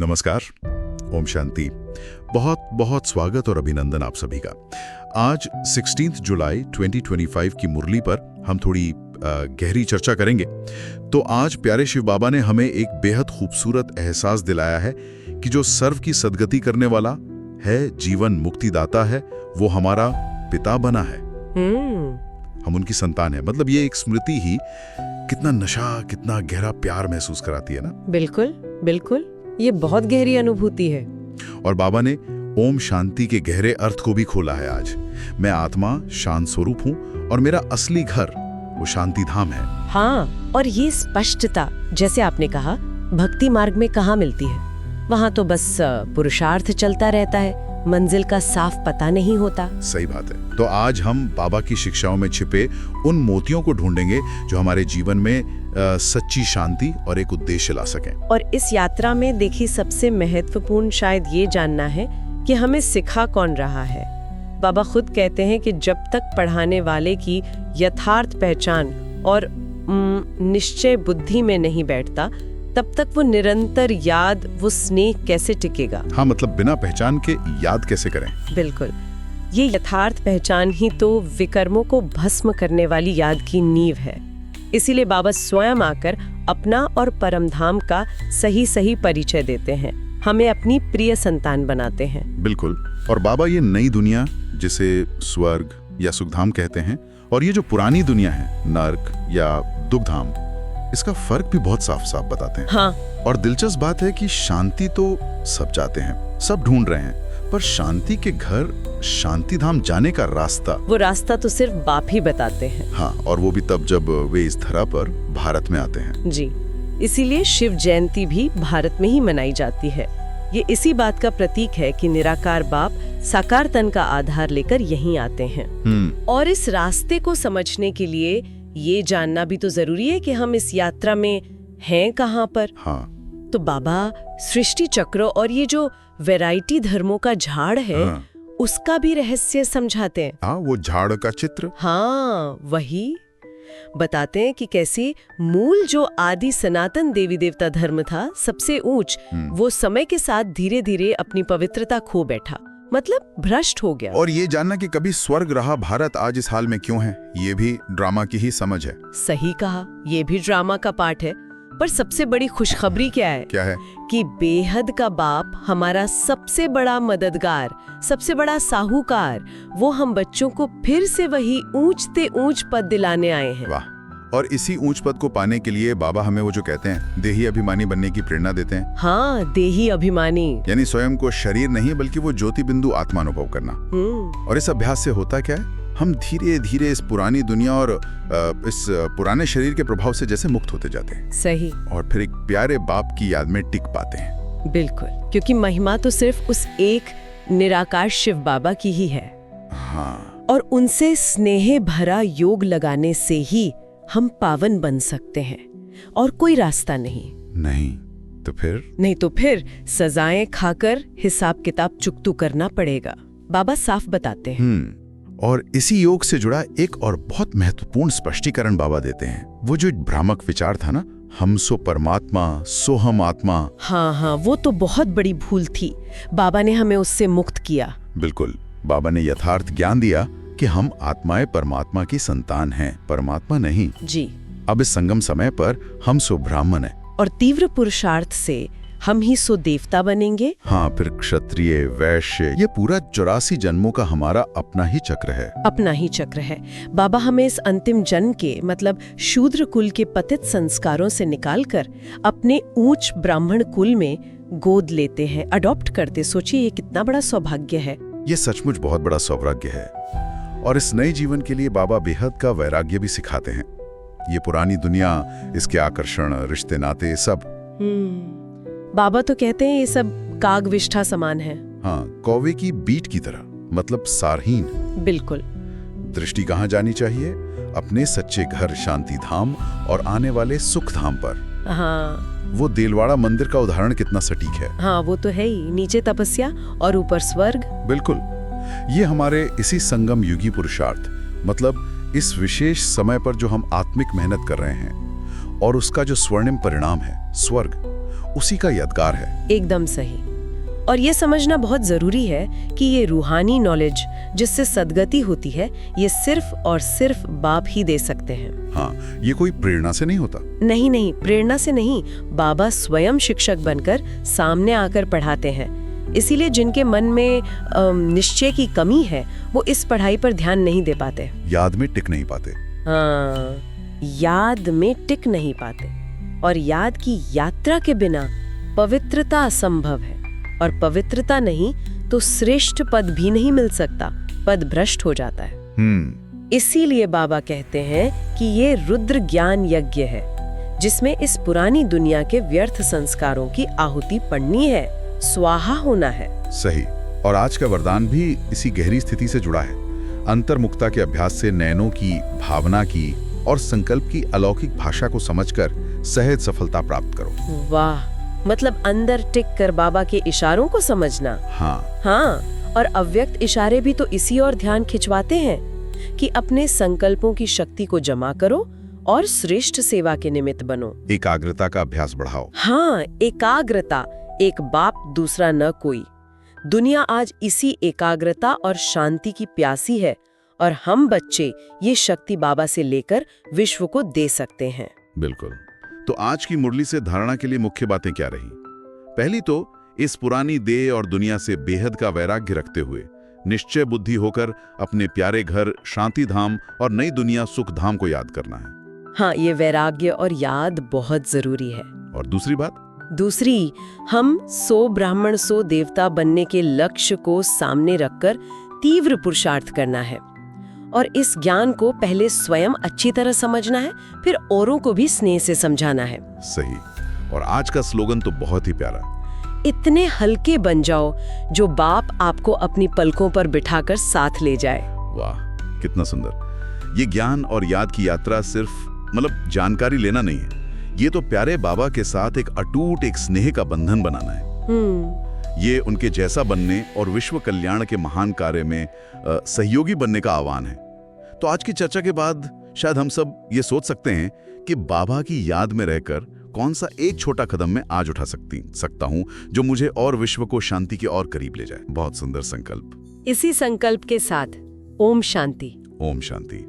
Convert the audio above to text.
नमस्कार। ओम शांति। बहुत बहुत स्वागत और अभिनंदन आप सभी का। आज 16 जुलाई 2025 की मुरली पर हम थोड़ी गहरी चर्चा करेंगे। तो आज प्यारे शिव बाबा ने हमें एक बेहद खूबसूरत एहसास दिलाया है कि जो सर्व की सद्गति करने वाला है, जीवन मुक्तिदाता है, वो हमारा पिता बना है। हम उनकी संतान है। मतलब ये एक स्मृति ही कितना नशा, कितना गहरा प्यार महसूस कराती है ना। बिल्कुल बिल्कुल, ये बहुत गहरी अनुभूति है। और बाबा ने ओम शांति के गहरे अर्थ को भी खोला है। आज मैं आत्मा शांत स्वरूप हूँ और मेरा असली घर वो शांति धाम है। हाँ, और ये स्पष्टता, जैसे आपने कहा, भक्ति मार्ग में कहाँ मिलती है। वहाँ तो बस पुरुषार्थ चलता रहता है, मंजिल का साफ पता नहीं होता। सही बात है। तो आज हम बाबा की शिक्षाओं में छिपे उन मोतियों को ढूंढेंगे जो हमारे जीवन में सच्ची शांति और एक उद्देश्य ला सकें। और इस यात्रा में देखिए, सबसे महत्वपूर्ण शायद ये जानना है कि हमें सिखा कौन रहा है। बाबा खुद कहते हैं कि जब तक पढ़ाने वाले की यथार्थ पहचान और निश्चय बुद्धि में नहीं बैठता, तब तक वो निरंतर याद, वो स्नेह कैसे टिकेगा। हाँ, मतलब बिना पहचान के याद कैसे करें। बिल्कुल, ये यथार्थ पहचान ही तो विकर्मों को भस्म करने वाली याद की नींव है। इसीलिए बाबा स्वयं आकर अपना और परमधाम का सही सही परिचय देते हैं, हमें अपनी प्रिय संतान बनाते हैं। बिल्कुल। और बाबा ये नई दुनिया, जिसे स्वर्ग या सुखधाम कहते हैं, और ये जो पुरानी दुनिया है, नर्क या दुखधाम, इसका फर्क भी बहुत साफ साफ बताते हैं। हाँ। और दिलचस्प बात है कि शांति तो सब चाहते हैं, सब ढूंढ रहे हैं, पर शांति के घर, शांति धाम जाने का रास्ता, वो रास्ता तो सिर्फ बाप ही बताते हैं। हाँ, और वो भी तब जब वे इस धरा पर भारत में आते हैं। जी, इसीलिए शिव जयंती भी भारत में ही मनाई जाती है। ये इसी बात का प्रतीक है कि निराकार बाप साकार तन का आधार लेकर यहीं आते हैं। और इस रास्ते को समझने के लिए ये जानना भी तो जरूरी है कि हम इस यात्रा में हैं कहाँ पर। हाँ। तो बाबा सृष्टि चक्र और ये जो वैरायटी धर्मों का झाड़ है, हाँ। उसका भी रहस्य समझाते हैं। हाँ, वो झाड़ का चित्र। हाँ, वही बताते हैं कि कैसे मूल जो आदि सनातन देवी देवता धर्म था, सबसे ऊंच, वो समय के साथ धीरे धीरे अपनी पवित्रता खो बैठा, मतलब भ्रष्ट हो गया। और ये जानना कि कभी स्वर्ग रहा भारत आज इस हाल में क्यों है, ये भी ड्रामा की ही समझ है। सही कहा, ये भी ड्रामा का पार्ट है। पर सबसे बड़ी खुशखबरी क्या है? क्या है? कि बेहद का बाप, हमारा सबसे बड़ा मददगार, सबसे बड़ा साहूकार, वो हम बच्चों को फिर से वही ऊंचते ऊंच पद दिलाने आए हैं। वाह। और इसी ऊंच पद को पाने के लिए बाबा हमें वो जो कहते हैं देही अभिमानी बनने की प्रेरणा देते हैं। हाँ, देही अभिमानी, यानी स्वयं को शरीर नहीं बल्कि वो ज्योति बिंदु आत्मा अनुभव करना। और इस अभ्यास से होता क्या है, हम धीरे धीरे इस पुरानी दुनिया और इस पुराने शरीर के प्रभाव से जैसे मुक्त होते जाते हैं। सही। और फिर एक प्यारे बाप की याद में टिक पाते हैं। बिल्कुल, क्योंकि महिमा तो सिर्फ उस एक निराकार शिव बाबा की ही है। हाँ। और उनसे स्नेह भरा योग लगाने से ही हम पावन बन सकते हैं, और कोई रास्ता नहीं। नहीं तो फिर सजाएं खाकर हिसाब किताब चुकतू करना पड़ेगा, बाबा साफ बताते हैं। और इसी योग से जुड़ा एक और बहुत महत्वपूर्ण स्पष्टीकरण बाबा देते हैं। वो जो भ्रामक विचार था ना, हम सो परमात्मा, सो हम आत्मा। हाँ, वो तो बहुत बड़ी भूल थी। बाबा ने हमें उससे मुक्त किया। बिल्कुल, बाबा ने यथार्थ ज्ञान दिया कि हम आत्माएं परमात्मा की संतान हैं, परमात्मा नहीं। जी। अब इस संगम समय पर हम सो ब्राह्मण हैं, और तीव्र पुरुषार्थ से हम ही सो देवता बनेंगे। हाँ, फिर क्षत्रिय, वैश्य, ये पूरा 84 जन्मों का हमारा अपना ही चक्र है। अपना ही चक्र है। बाबा हमें इस अंतिम जन्म के, मतलब शूद्र कुल के पतित संस्कारों से निकालकर अपने ऊंच ब्राह्मण कुल में गोद लेते हैं, अडॉप्ट करते। सोचिए, ये कितना बड़ा सौभाग्य है। ये सचमुच बहुत बड़ा सौभाग्य है। और इस नए जीवन के लिए बाबा बेहद का वैराग्य भी सिखाते हैं। ये पुरानी दुनिया, इसके आकर्षण, रिश्ते नाते, सब। बाबा तो कहते हैं ये सब कागविष्ठा समान है। हाँ, कौवे की बीट की तरह, मतलब सारहीन। बिल्कुल। दृष्टि कहाँ जानी चाहिए? अपने सच्चे घर शांति धाम और आने वाले सुख धाम पर। हाँ, वो देलवाड़ा मंदिर का उदाहरण कितना सटीक है। हाँ, वो तो है ही। नीचे तपस्या और ऊपर स्वर्ग। बिल्कुल। ये हमारे इसी संगम युगी पुरुषार्थ, मतलब इस विशेष समय पर जो हम आत्मिक मेहनत कर रहे हैं, और उसका जो स्वर्णिम परिणाम है, स्वर्ग, उसी का यादगार है। एकदम सही। और ये समझना बहुत जरूरी है कि ये रूहानी नॉलेज जिससे सद्गति होती है, ये सिर्फ और सिर्फ बाप ही दे सकते हैं। हाँ, ये कोई प्रेरणा से नहीं होता। नहीं, प्रेरणा से नहीं। बाबा स्वयं शिक्षक बनकर सामने आकर पढ़ाते हैं। इसीलिए जिनके मन में निश्चय की कमी है, वो इस पढ़ाई पर ध्यान नहीं दे पाते, याद में टिक नहीं पाते। हाँ, याद में टिक नहीं पाते। और याद की यात्रा के बिना पवित्रता असंभव है, और पवित्रता नहीं तो श्रेष्ठ पद भी नहीं मिल सकता, पद भ्रष्ट हो जाता है। इसीलिए बाबा कहते हैं कि ये रुद्र ज्ञान यज्ञ है, जिसमें इस पुरानी दुनिया के व्यर्थ संस्कारों की आहुति पड़नी है, स्वाहा होना है। सही। और आज का वरदान भी इसी गहरी स्थिति से जुड़ा है। अंतर्मुक्ता के अभ्यास से नयनों की, भावना की और संकल्प की अलौकिक भाषा को समझकर सहज सफलता प्राप्त करो। वाह, मतलब अंदर टिक कर बाबा के इशारों को समझना। हाँ, और अव्यक्त इशारे भी तो इसी और ध्यान खिंचवाते हैं कि अपने संकल्पों की शक्ति को जमा करो और श्रेष्ठ सेवा के निमित्त बनो। एकाग्रता का अभ्यास बढ़ाओ। हाँ, एकाग्रता, एक बाप दूसरा न कोई। दुनिया आज इसी एकाग्रता और शांति की प्यासी है, और हम बच्चे ये शक्ति बाबा से लेकर विश्व को दे सकते हैं। बिल्कुल। तो आज की मुरली से धारणा के लिए मुख्य बातें क्या रही? पहली तो इस पुरानी देह और दुनिया से बेहद का वैराग्य रखते हुए निश्चय बुद्धि होकर अपने प्यारे घर शांति धाम और नई दुनिया सुख धाम को याद करना है। हाँ, ये वैराग्य और याद बहुत जरूरी है। और दूसरी बात? दूसरी, हम सो ब्राह्मण सो देवता बनने के लक्ष्य को सामने रखकर तीव्र पुरुषार्थ करना है, और इस ज्ञान को पहले स्वयं अच्छी तरह समझना है, फिर औरों को भी स्नेह से समझाना है। सही। और आज का स्लोगन तो बहुत ही प्यारा, इतने हल्के बन जाओ जो बाप आपको अपनी पलकों पर बिठाकर साथ ले जाए। वाह, कितना सुंदर। ये ज्ञान और याद की यात्रा सिर्फ जानकारी लेना नहीं है, ये तो प्यारे बाबा के साथ एक अटूट, एक स्नेह का बंधन बनाना है। ये उनके जैसा बनने और विश्व कल्याण के महान कार्य में सहयोगी बनने का आह्वान है। तो आज की चर्चा के बाद शायद हम सब ये सोच सकते हैं कि बाबा की याद में रहकर कौन सा एक छोटा कदम मैं आज उठा सकता हूं जो मुझे और विश्व को शांति के और करीब ले जाए। बहुत सुंदर संकल्प। इसी संकल्प के साथ ओम शांति। ओम शांति।